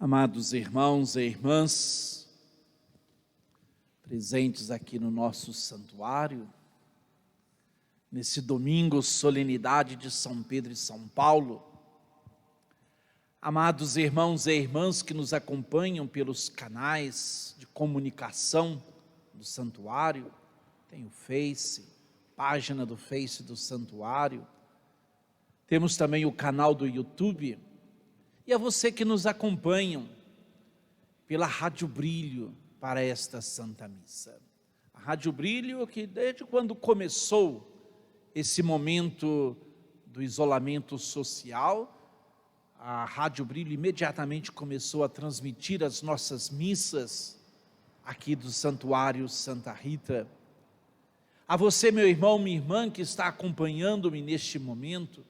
Amados irmãos e irmãs, presentes aqui no nosso santuário, nesse domingo, solenidade de São Pedro e São Paulo, amados irmãos e irmãs que nos acompanham pelos canais de comunicação do santuário, tem o Face, página do Face do santuário, temos também o canal do YouTube, e a você que nos acompanham pela Rádio Brilho para esta Santa Missa. A Rádio Brilho que desde quando começou esse momento do isolamento social, a Rádio Brilho imediatamente começou a transmitir as nossas missas aqui do Santuário Santa Rita. A você, meu irmão, minha irmã, que está acompanhando-me neste momento,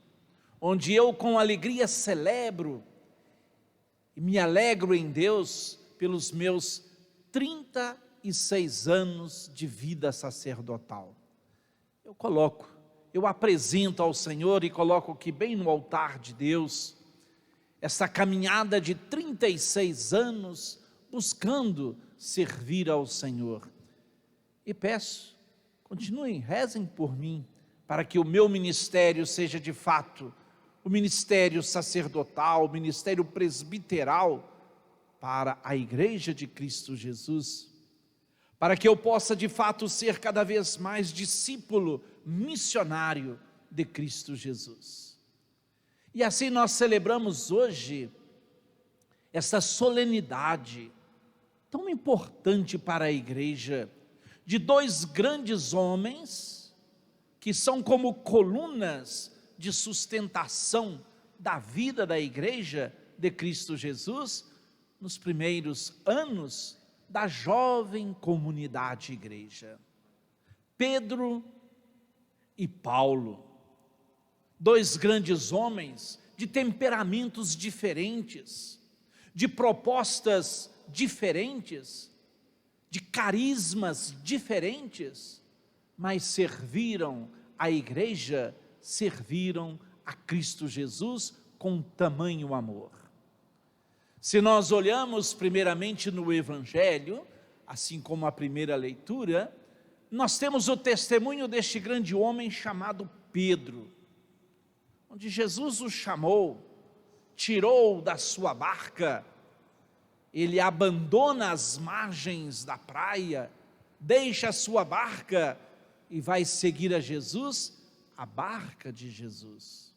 onde eu com alegria celebro e me alegro em Deus pelos meus 36 anos de vida sacerdotal. Eu apresento ao Senhor e coloco aqui bem no altar de Deus, essa caminhada de 36 anos buscando servir ao Senhor. E peço, continuem, rezem por mim, para que o meu ministério seja de fato o ministério sacerdotal, o ministério presbiteral para a Igreja de Cristo Jesus, para que eu possa de fato ser cada vez mais discípulo missionário de Cristo Jesus. E assim nós celebramos hoje essa solenidade tão importante para a Igreja, de dois grandes homens que são como colunas de sustentação da vida da Igreja de Cristo Jesus nos primeiros anos da jovem comunidade igreja. Pedro e Paulo, dois grandes homens de temperamentos diferentes, de propostas diferentes, de carismas diferentes, mas serviram a Igreja, serviram a Cristo Jesus com tamanho amor. Se nós olhamos primeiramente no Evangelho, assim como a primeira leitura, nós temos o testemunho deste grande homem chamado Pedro, onde Jesus o chamou, tirou da sua barca, ele abandona as margens da praia, deixa a sua barca e vai seguir a Jesus, a barca de Jesus.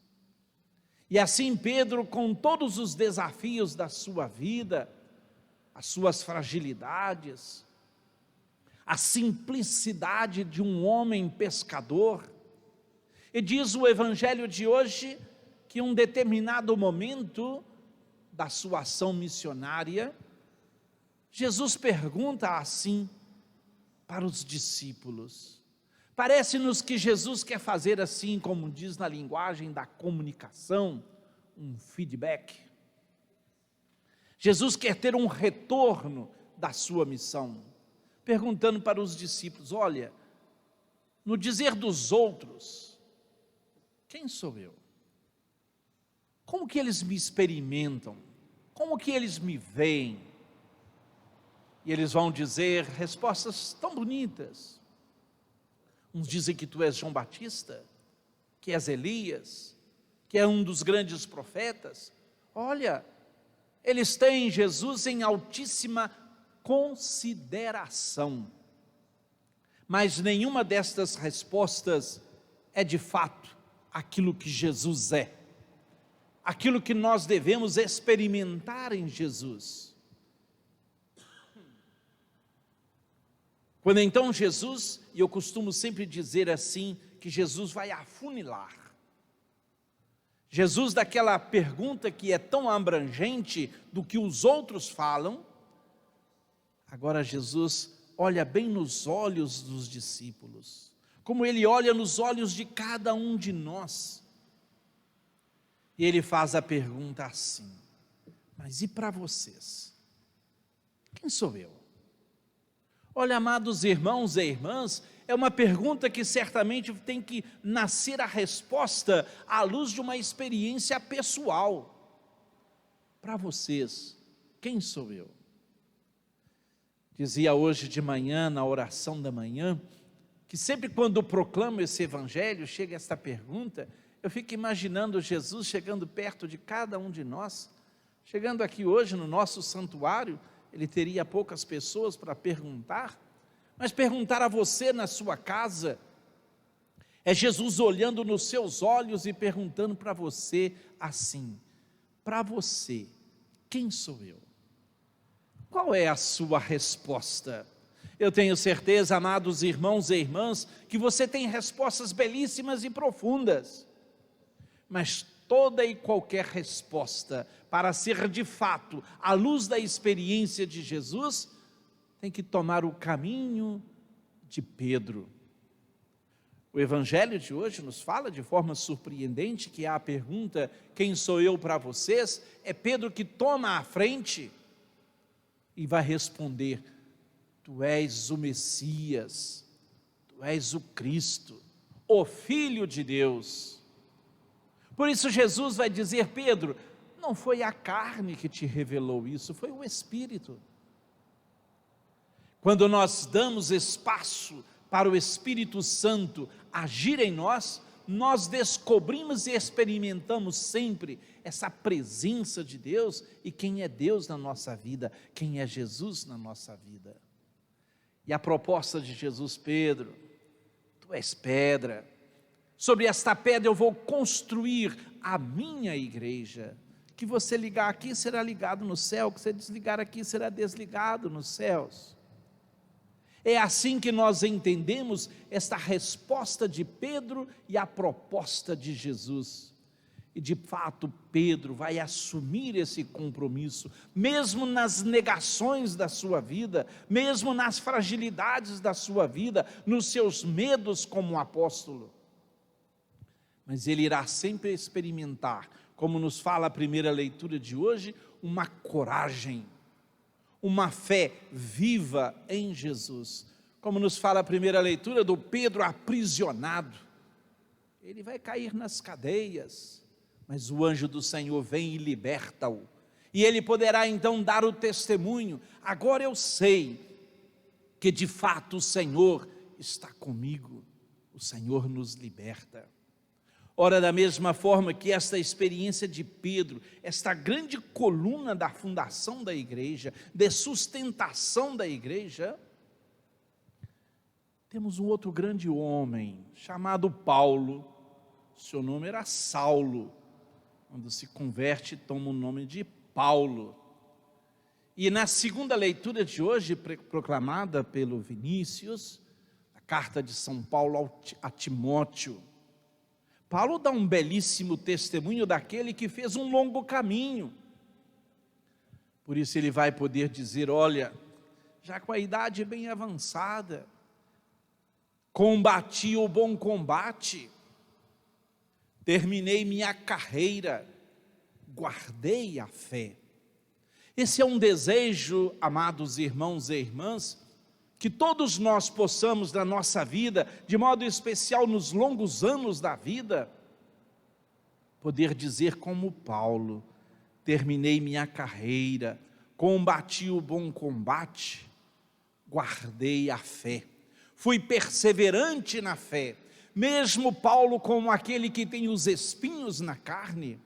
E assim Pedro, com todos os desafios da sua vida, as suas fragilidades, a simplicidade de um homem pescador, e diz o Evangelho de hoje que em um determinado momento da sua ação missionária, Jesus pergunta assim para os discípulos. Parece-nos que Jesus quer fazer assim, como diz na linguagem da comunicação, um feedback. Jesus quer ter um retorno da sua missão, perguntando para os discípulos, olha, no dizer dos outros, quem sou eu? Como que eles me experimentam? Como que eles me veem? E eles vão dizer respostas tão bonitas. Uns dizem que tu és João Batista, que és Elias, que é um dos grandes profetas. Olha, eles têm Jesus em altíssima consideração. Mas nenhuma destas respostas é de fato aquilo que Jesus é, aquilo que nós devemos experimentar em Jesus. Quando então Jesus, e eu costumo sempre dizer assim, que Jesus vai afunilar. Jesus, daquela pergunta que é tão abrangente do que os outros falam, agora Jesus olha bem nos olhos dos discípulos, como Ele olha nos olhos de cada um de nós, e Ele faz a pergunta assim, mas e para vocês? Quem sou eu? Olha, amados irmãos e irmãs, é uma pergunta que certamente tem que nascer a resposta à luz de uma experiência pessoal. Para vocês, quem sou eu? Dizia hoje de manhã, na oração da manhã, que sempre quando proclamo esse evangelho, chega esta pergunta, eu fico imaginando Jesus chegando perto de cada um de nós, chegando aqui hoje no nosso santuário, ele teria poucas pessoas para perguntar, mas perguntar a você na sua casa, é Jesus olhando nos seus olhos e perguntando para você assim, para você, quem sou eu? Qual é a sua resposta? Eu tenho certeza, amados irmãos e irmãs, que você tem respostas belíssimas e profundas, mas toda e qualquer resposta, para ser de fato à luz da experiência de Jesus, tem que tomar o caminho de Pedro. O evangelho de hoje nos fala de forma surpreendente que a pergunta, quem sou eu para vocês? É Pedro que toma a frente e vai responder, tu és o Messias, tu és o Cristo, o Filho de Deus. Por isso Jesus vai dizer, Pedro, não foi a carne que te revelou isso, foi o Espírito. Quando nós damos espaço para o Espírito Santo agir em nós, nós descobrimos e experimentamos sempre essa presença de Deus e quem é Deus na nossa vida, quem é Jesus na nossa vida. E a proposta de Jesus, Pedro, tu és pedra, sobre esta pedra eu vou construir a minha igreja, que você ligar aqui será ligado no céu, que você desligar aqui será desligado nos céus. É assim que nós entendemos esta resposta de Pedro e a proposta de Jesus. E de fato Pedro vai assumir esse compromisso, mesmo nas negações da sua vida, mesmo nas fragilidades da sua vida, nos seus medos como apóstolo. Mas ele irá sempre experimentar, como nos fala a primeira leitura de hoje, uma coragem, uma fé viva em Jesus, como nos fala a primeira leitura do Pedro aprisionado, ele vai cair nas cadeias, mas o anjo do Senhor vem e liberta-o, e ele poderá então dar o testemunho, agora eu sei que de fato o Senhor está comigo, o Senhor nos liberta. Ora, da mesma forma que esta experiência de Pedro, esta grande coluna da fundação da igreja, de sustentação da igreja, temos um outro grande homem, chamado Paulo, seu nome era Saulo, quando se converte toma o nome de Paulo. E na segunda leitura de hoje, proclamada pelo Vinícius, a carta de São Paulo a Timóteo, Paulo dá um belíssimo testemunho daquele que fez um longo caminho. Por isso ele vai poder dizer, olha, já com a idade bem avançada, combati o bom combate, terminei minha carreira, guardei a fé. Esse é um desejo, amados irmãos e irmãs, que todos nós possamos na nossa vida, de modo especial nos longos anos da vida, poder dizer como Paulo, terminei minha carreira, combati o bom combate, guardei a fé, fui perseverante na fé, mesmo Paulo como aquele que tem os espinhos na carne,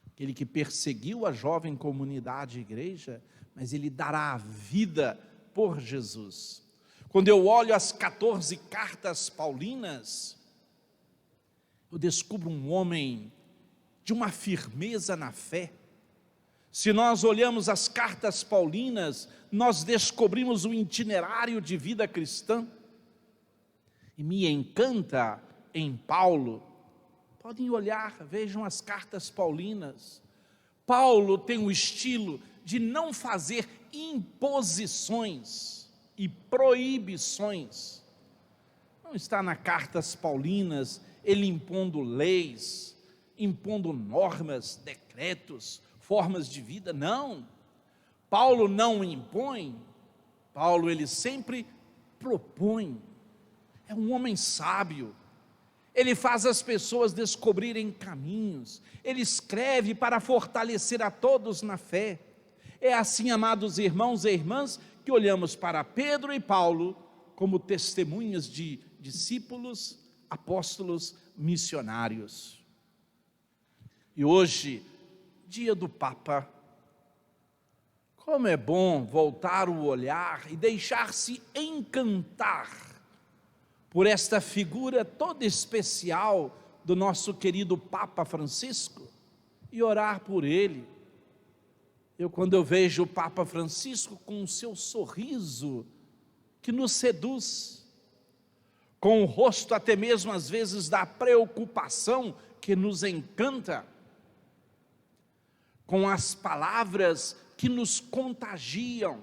aquele que perseguiu a jovem comunidade igreja, mas ele dará a vida por Jesus. Quando eu olho as 14 cartas paulinas, eu descubro um homem de uma firmeza na fé. Se nós olhamos as cartas paulinas, nós descobrimos um itinerário de vida cristã. E me encanta em Paulo, podem olhar, vejam as cartas paulinas. Paulo tem o estilo de não fazer imposições e proibições. Não está nas cartas paulinas ele impondo leis, impondo normas, decretos, formas de vida, não. Paulo não impõe, Paulo ele sempre propõe. É um homem sábio, ele faz as pessoas descobrirem caminhos, ele escreve para fortalecer a todos na fé. É assim, amados irmãos e irmãs, que olhamos para Pedro e Paulo como testemunhas de discípulos, apóstolos, missionários. E hoje, dia do Papa, como é bom voltar o olhar e deixar-se encantar por esta figura toda especial do nosso querido Papa Francisco e orar por ele. Quando eu vejo o Papa Francisco com o seu sorriso que nos seduz, com o rosto até mesmo às vezes da preocupação que nos encanta, com as palavras que nos contagiam,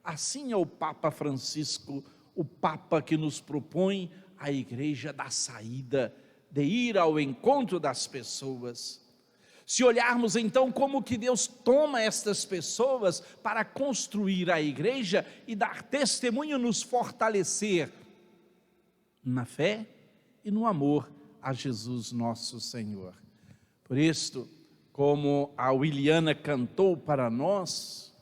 assim é o Papa Francisco, o Papa que nos propõe a igreja da saída, de ir ao encontro das pessoas. Se olharmos então como que Deus toma estas pessoas para construir a igreja e dar testemunho, nos fortalecer na fé e no amor a Jesus nosso Senhor. Por isto, como a Williana cantou para nós,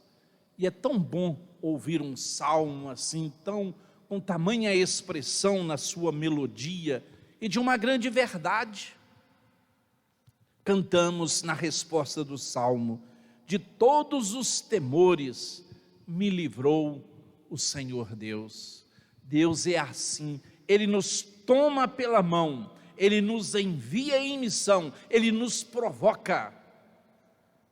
e é tão bom ouvir um salmo assim, com tamanha expressão na sua melodia e de uma grande verdade. Cantamos na resposta do salmo: de todos os temores me livrou o Senhor Deus. Deus é assim, Ele nos toma pela mão, Ele nos envia em missão, Ele nos provoca,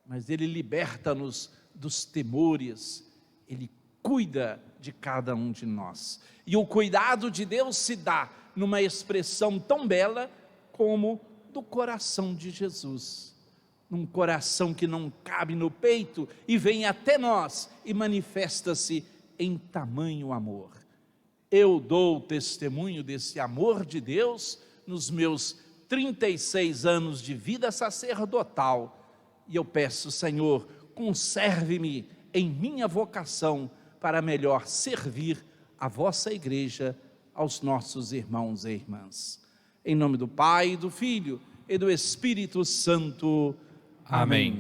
mas Ele liberta-nos dos temores, Ele cuida de cada um de nós. E o cuidado de Deus se dá numa expressão tão bela como do coração de Jesus, num coração que não cabe no peito e vem até nós e manifesta-se em tamanho amor. Eu dou testemunho desse amor de Deus nos meus 36 anos de vida sacerdotal, e eu peço, Senhor, conserve-me em minha vocação para melhor servir a vossa igreja, aos nossos irmãos e irmãs. Em nome do Pai, do Filho e do Espírito Santo. Amém.